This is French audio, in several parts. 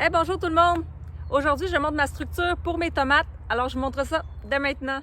Hey, bonjour tout le monde! Aujourd'hui, je montre ma structure pour mes tomates, alors je vous montre ça dès maintenant.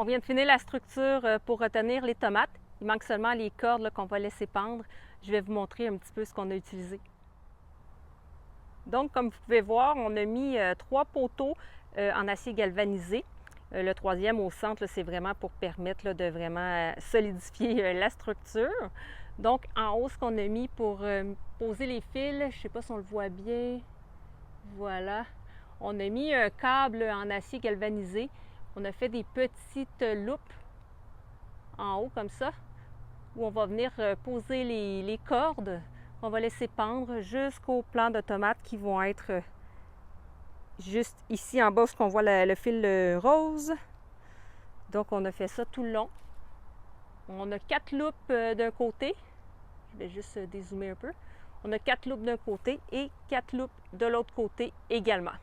On vient de finir la structure pour retenir les tomates. Il manque seulement les cordes qu'on va laisser pendre. Je vais vous montrer un petit peu ce qu'on a utilisé. Donc, comme vous pouvez voir, on a mis 3 poteaux en acier galvanisé. Le troisième au centre, c'est vraiment pour permettre de vraiment solidifier la structure. Donc, en haut, ce qu'on a mis pour poser les fils, je ne sais pas si on le voit bien, voilà. On a mis un câble en acier galvanisé. On a fait des petites loupes en haut comme ça, où on va venir poser les cordes. On va laisser pendre jusqu'aux plants de tomates qui vont être juste ici en bas, ce qu'on voit le fil rose. Donc, on a fait ça tout le long. On a 4 loupes d'un côté. Je vais juste dézoomer un peu. On a 4 loupes d'un côté et 4 loupes de l'autre côté également.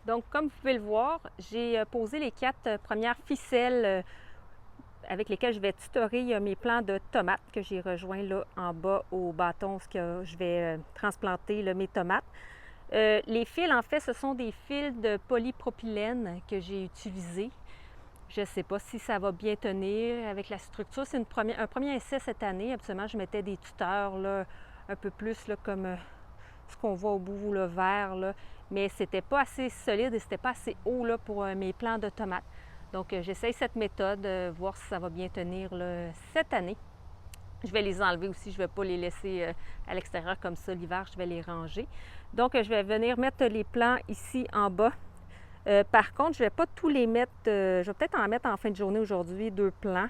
Donc, comme vous pouvez le voir, j'ai posé les 4 premières ficelles avec lesquelles je vais tutorer mes plants de tomates que j'ai rejoints là en bas au bâton, ce que je vais transplanter là, mes tomates. Les fils, en fait, ce sont des fils de polypropylène que j'ai utilisés. Je ne sais pas si ça va bien tenir avec la structure. C'est un premier essai cette année. Absolument, je mettais des tuteurs là, un peu plus là, comme ce qu'on voit au bout, le vert, là. Mais c'était pas assez solide et c'était pas assez haut là, pour mes plants de tomates. Donc, j'essaye cette méthode, voir si ça va bien tenir là, cette année. Je vais les enlever aussi, je ne vais pas les laisser à l'extérieur comme ça l'hiver, je vais les ranger. Donc, je vais venir mettre les plants ici en bas. Par contre, je ne vais pas tous les mettre, je vais peut-être en mettre en fin de journée aujourd'hui, 2 plants.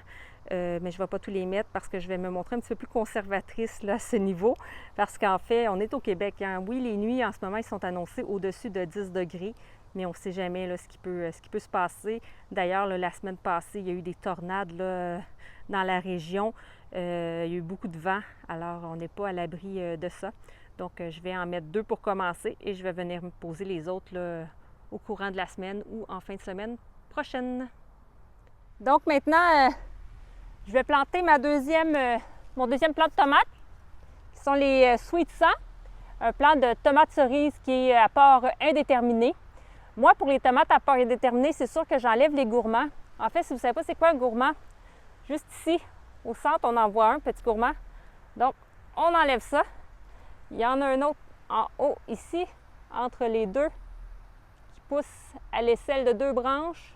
Mais je ne vais pas tous les mettre parce que je vais me montrer un petit peu plus conservatrice là, à ce niveau. Parce qu'en fait, on est au Québec. Hein. Oui, les nuits en ce moment, ils sont annoncés au-dessus de 10 degrés, mais on ne sait jamais là, ce qui peut se passer. D'ailleurs, la semaine passée, il y a eu des tornades là, dans la région. Il y a eu beaucoup de vent, alors on n'est pas à l'abri de ça. Donc, je vais en mettre 2 pour commencer et je vais venir me poser les autres là, au courant de la semaine ou en fin de semaine prochaine. Donc maintenant, je vais planter mon deuxième plant de tomates, qui sont les Sweet 100, un plant de tomates cerises qui est à part indéterminé. Moi, pour les tomates à part indéterminé, c'est sûr que j'enlève les gourmands. En fait, si vous ne savez pas c'est quoi un gourmand, juste ici, au centre, on en voit un petit gourmand. Donc, on enlève ça. Il y en a un autre en haut, ici, entre les deux, qui pousse à l'aisselle de 2 branches.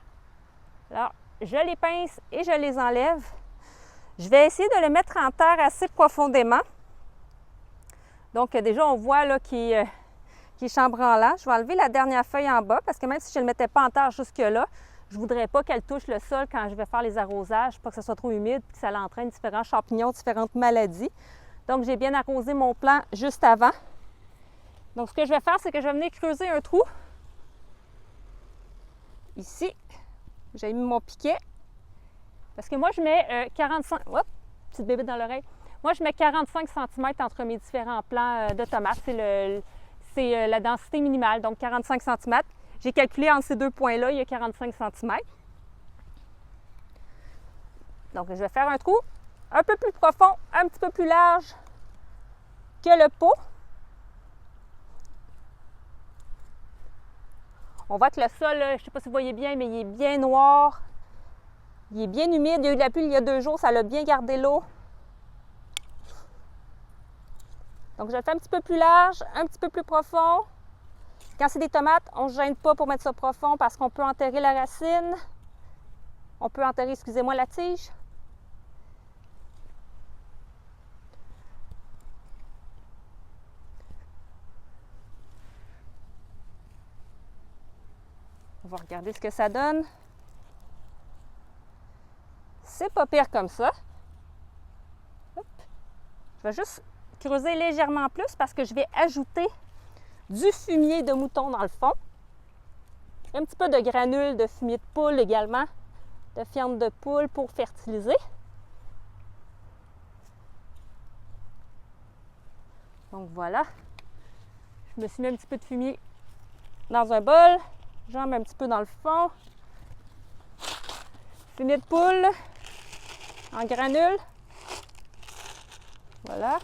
Alors, je les pince et je les enlève. Je vais essayer de le mettre en terre assez profondément. Donc, déjà, on voit là qu'il est chambranlant. Je vais enlever la dernière feuille en bas parce que même si je ne le mettais pas en terre jusque-là, je ne voudrais pas qu'elle touche le sol quand je vais faire les arrosages, pas que ce soit trop humide et que ça l'entraîne différents champignons, différentes maladies. Donc, j'ai bien arrosé mon plant juste avant. Donc, ce que je vais faire, c'est que je vais venir creuser un trou. Ici, j'ai mis mon piquet. Parce que moi, je mets 45... Hop, petite bébé dans l'oreille. Moi, je mets 45 cm entre mes différents plants de tomates. C'est la densité minimale, donc 45 cm. J'ai calculé entre ces 2 points-là, il y a 45 cm. Donc, je vais faire un trou un peu plus profond, un petit peu plus large que le pot. On voit que le sol, je ne sais pas si vous voyez bien, mais il est bien noir. Il est bien humide. Il y a eu de la pluie il y a 2 jours, ça l'a bien gardé l'eau. Donc, je le fais un petit peu plus large, un petit peu plus profond. Quand c'est des tomates, on ne se gêne pas pour mettre ça profond parce qu'on peut enterrer la racine. On peut enterrer, excusez-moi, la tige. On va regarder ce que ça donne. C'est pas pire comme ça. Hop. Je vais juste creuser légèrement plus parce que je vais ajouter du fumier de mouton dans le fond. Un petit peu de granules de fumier de poule également, de fiente de poule pour fertiliser. Donc voilà. Je me suis mis un petit peu de fumier dans un bol. J'en mets un petit peu dans le fond. Fumier de poule en granules. Voilà.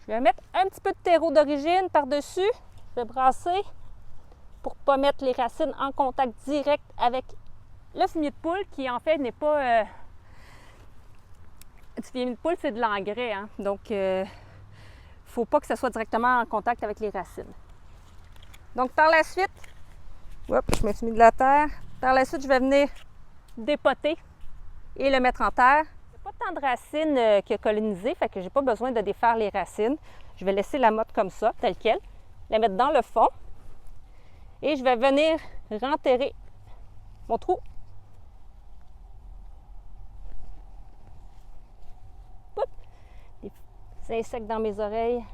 Je vais mettre un petit peu de terreau d'origine par-dessus. Je vais brasser pour ne pas mettre les racines en contact direct avec le fumier de poule qui en fait n'est pas... Du fumier de poule, c'est de l'engrais. Hein? Donc, il ne faut pas que ça soit directement en contact avec les racines. Donc, par la suite, je me suis mis de la terre. Par la suite, je vais venir dépoter et le mettre en terre. Il n'y a pas tant de racines qui a colonisé, fait que je n'ai pas besoin de défaire les racines. Je vais laisser la motte comme ça, telle qu'elle, la mettre dans le fond. Et je vais venir renterrer mon trou. Oups! Des insectes dans mes oreilles.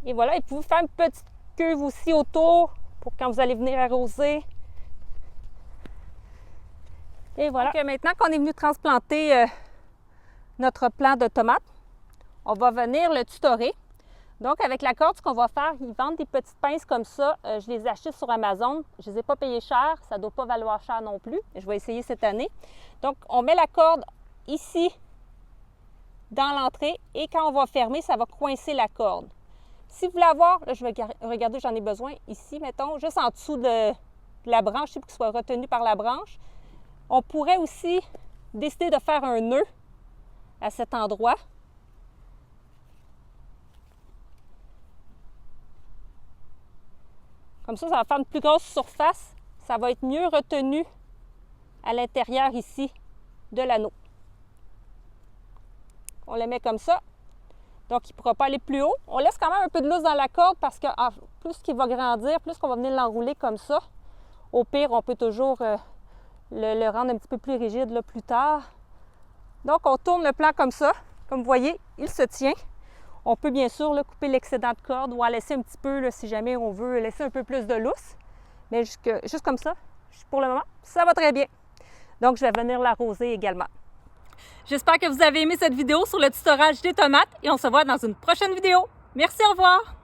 Et voilà, et vous faire une petite cuve aussi autour pour quand vous allez venir arroser. Et voilà. Donc, maintenant qu'on est venu transplanter notre plant de tomates, on va venir le tutorer. Donc, avec la corde, ce qu'on va faire, ils vendent des petites pinces comme ça. Je les ai achetées sur Amazon. Je ne les ai pas payées cher. Ça ne doit pas valoir cher non plus. Je vais essayer cette année. Donc, on met la corde ici dans l'entrée et quand on va fermer, ça va coincer la corde. Si vous voulez avoir, là, je vais regarder, j'en ai besoin ici, mettons, juste en dessous de la branche, pour qu'il soit retenu par la branche. On pourrait aussi décider de faire un nœud à cet endroit. Comme ça va faire une plus grosse surface. Ça va être mieux retenu à l'intérieur ici de l'anneau. On le met comme ça. Donc, il ne pourra pas aller plus haut. On laisse quand même un peu de lousse dans la corde parce que plus qu'il va grandir, plus qu'on va venir l'enrouler comme ça. Au pire, on peut toujours le rendre un petit peu plus rigide là, plus tard. Donc, on tourne le plan comme ça. Comme vous voyez, il se tient. On peut bien sûr là, couper l'excédent de corde ou en laisser un petit peu là, si jamais on veut laisser un peu plus de lousse. Mais juste comme ça, pour le moment, ça va très bien. Donc, je vais venir l'arroser également. J'espère que vous avez aimé cette vidéo sur le tutorage des tomates et on se voit dans une prochaine vidéo. Merci, au revoir!